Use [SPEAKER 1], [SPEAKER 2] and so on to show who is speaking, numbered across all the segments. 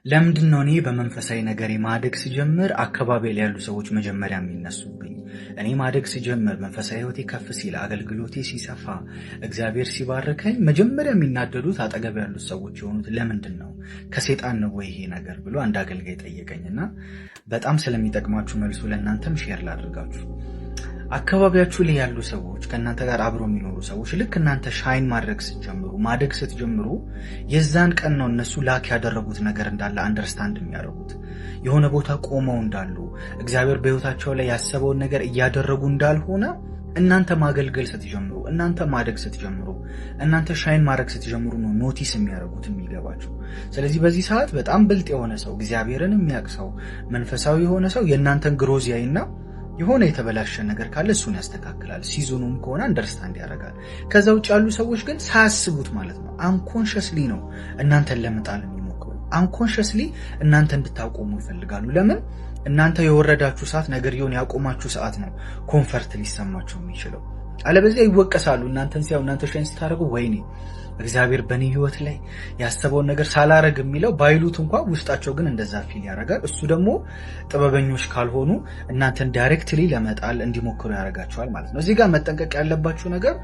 [SPEAKER 1] ለምንድነው እኔ በመንፈሳዊ ነገር ማደግ ሲጀምር አካባቢ ላይ ያሉ ሰዎች መጀመሪያ የሚነሱብኝ? እኔ ማደግ ሲጀምር መንፈሳዊ ህይወቴ ከፍ ሲል አገልግሎቴ ሲሰፋ እግዚአብሔር ሲባርከኝ መጀመሪያ የሚናደዱት አጠገብ ያሉት ሰዎች የሆኑት ለምንድነው? ከሰይጣን ነው ወይ ይሄ ነገር ብሎ አንድ አገልጋይ ጠየቀኝና በጣም ስለሚጠቅማችሁ መልሱ ለእናንተም ሼር ላድርጋችሁ። አካባቢያችሁ ላይ ያሉ ሰዎች ከእናንተ ጋር አብሮ የሚኖሩ ሰዎች ልክ እናንተ ሻይን ማድረግ ስትጀምሩ ማደግ ስትጀምሩ የዛን ቀን ነው እነሱ ላክ ያደረጉት ነገር እንዳለ አንደርስታንድ የሚያደርጉት። የሆነ ቦታ ቆመው እንዳሉ እግዚአብሔር በህይወታቸው ላይ ያሰበውን ነገር እያደረጉ እንዳልሆነ እናንተ ማገልገል ስትጀምሩ እናንተ ማደግ ስትጀምሩ እናንተ ሻይን ማድረግ ስትጀምሩ ነው ኖቲስ የሚያደርጉት የሚገባቸው። ስለዚህ በዚህ ሰዓት በጣም ብልጥ የሆነ ሰው እግዚአብሔርን የሚያውቅ ሰው መንፈሳዊ የሆነ ሰው የእናንተን ግሮዝ ያይና የሆነ የተበላሸ ነገር ካለ እሱን ያስተካክላል። ሲዞኑም ከሆነ አንደርስታንድ ያደርጋል። ከዛ ውጭ ያሉ ሰዎች ግን ሳያስቡት ማለት ነው አንኮንሽስሊ ነው እናንተን ለመጣል የሚሞክሩ። አንኮንሽስሊ እናንተ እንድታቆሙ ይፈልጋሉ። ለምን? እናንተ የወረዳችሁ ሰዓት ነገርየውን ያቆማችሁ ሰዓት ነው ኮንፈርት ሊሰማቸው የሚችለው። አለበለዚያ ይወቀሳሉ። እናንተን ሲያው እናንተ ሻይን ስታደርጉ ወይኔ እግዚአብሔር በኔ ህይወት ላይ ያሰበውን ነገር ሳላረግ የሚለው ባይሉት እንኳን ውስጣቸው ግን እንደዛ ፊል ያደርጋል። እሱ ደግሞ ጥበበኞች ካልሆኑ እናንተን ዳይሬክትሊ ለመጣል እንዲሞክሩ ያደርጋቸዋል ማለት ነው። እዚህ ጋር መጠንቀቅ ያለባችሁ ነገር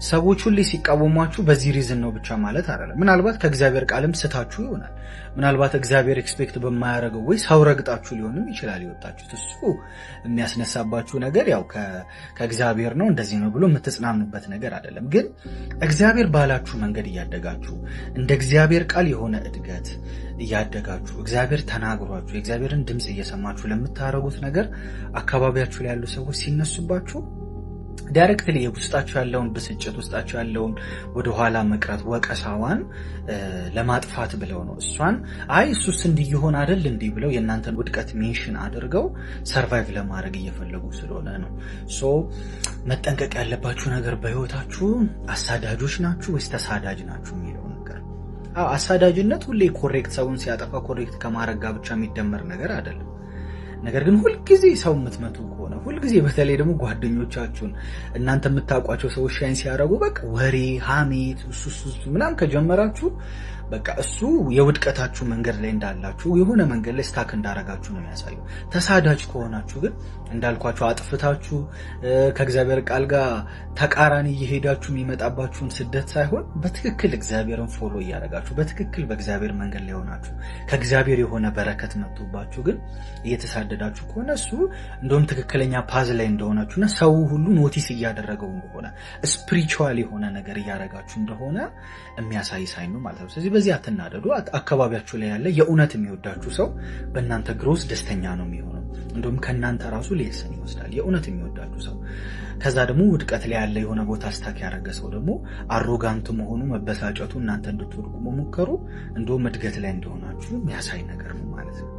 [SPEAKER 1] ሰዎች ሁሉ ሲቃወሟችሁ በዚህ ሪዝን ነው ብቻ ማለት አይደለም። ምናልባት ከእግዚአብሔር ቃልም ስታችሁ ይሆናል። ምናልባት እግዚአብሔር ኤክስፔክት በማያደርገው ወይ ሰው ረግጣችሁ ሊሆንም ይችላል የወጣችሁት። እሱ የሚያስነሳባችሁ ነገር ያው ከእግዚአብሔር ነው እንደዚህ ነው ብሎ የምትጽናኑበት ነገር አይደለም። ግን እግዚአብሔር ባላችሁ መንገድ እያደጋችሁ እንደ እግዚአብሔር ቃል የሆነ እድገት እያደጋችሁ እግዚአብሔር ተናግሯችሁ የእግዚአብሔርን ድምጽ እየሰማችሁ ለምታረጉት ነገር አካባቢያችሁ ላይ ያሉ ሰዎች ሲነሱባችሁ ዳይሬክትሊ ውስጣችሁ ያለውን ብስጭት ውስጣችሁ ያለውን ወደ ኋላ መቅረት ወቀሳዋን ለማጥፋት ብለው ነው እሷን እሱስ እንዲህ ይሆን አይደል እንዲህ ብለው የእናንተን ውድቀት ሜንሽን አድርገው ሰርቫይቭ ለማድረግ እየፈለጉ ስለሆነ ነው። መጠንቀቅ ያለባችሁ ነገር በህይወታችሁ አሳዳጆች ናችሁ ወይስ ተሳዳጅ ናችሁ የሚለው ነገር። አሳዳጅነት ሁሌ ኮሬክት ሰውን ሲያጠፋ ኮሬክት ከማድረግ ጋር ብቻ የሚደመር ነገር አይደለም። ነገር ግን ሁልጊዜ ሰው የምትመቱ ከሆነ ሁልጊዜ በተለይ ደግሞ ጓደኞቻችሁን እናንተ የምታውቋቸው ሰዎች ሻይን ሲያደርጉ በቃ ወሬ ሐሜት እሱ ምናምን ከጀመራችሁ በቃ እሱ የውድቀታችሁ መንገድ ላይ እንዳላችሁ የሆነ መንገድ ላይ ስታክ እንዳረጋችሁ ነው የሚያሳየው። ተሳዳጅ ከሆናችሁ ግን እንዳልኳችሁ አጥፍታችሁ ከእግዚአብሔር ቃል ጋር ተቃራኒ እየሄዳችሁ የሚመጣባችሁን ስደት ሳይሆን በትክክል እግዚአብሔርን ፎሎ እያደረጋችሁ በትክክል በእግዚአብሔር መንገድ ላይ ሆናችሁ ከእግዚአብሔር የሆነ በረከት መጥቶባችሁ ግን እየተሳደዳችሁ ከሆነ እሱ እንደውም ትክክለኛ ፓዝ ላይ እንደሆናችሁና ሰው ሁሉ ኖቲስ እያደረገው እንደሆነ ስፒሪቹዋል የሆነ ነገር እያደረጋችሁ እንደሆነ የሚያሳይ ሳይን ነው ማለት ነው። ስለዚህ በዚህ አትናደዱ። አካባቢያችሁ ላይ ያለ የእውነት የሚወዳችሁ ሰው በእናንተ ግሮዝ ደስተኛ ነው የሚሆነው። እንደውም ከእናንተ ራሱ ሌሰን ይወስዳል የእውነት የሚወዳችሁ ሰው። ከዛ ደግሞ ውድቀት ላይ ያለ የሆነ ቦታ ስታክ ያደረገ ሰው ደግሞ አሮጋንት መሆኑ መበሳጨቱ እናንተ እንድትወድቁ መሞከሩ እንደውም እድገት ላይ እንደሆናችሁ የሚያሳይ ነገር ነው ማለት ነው።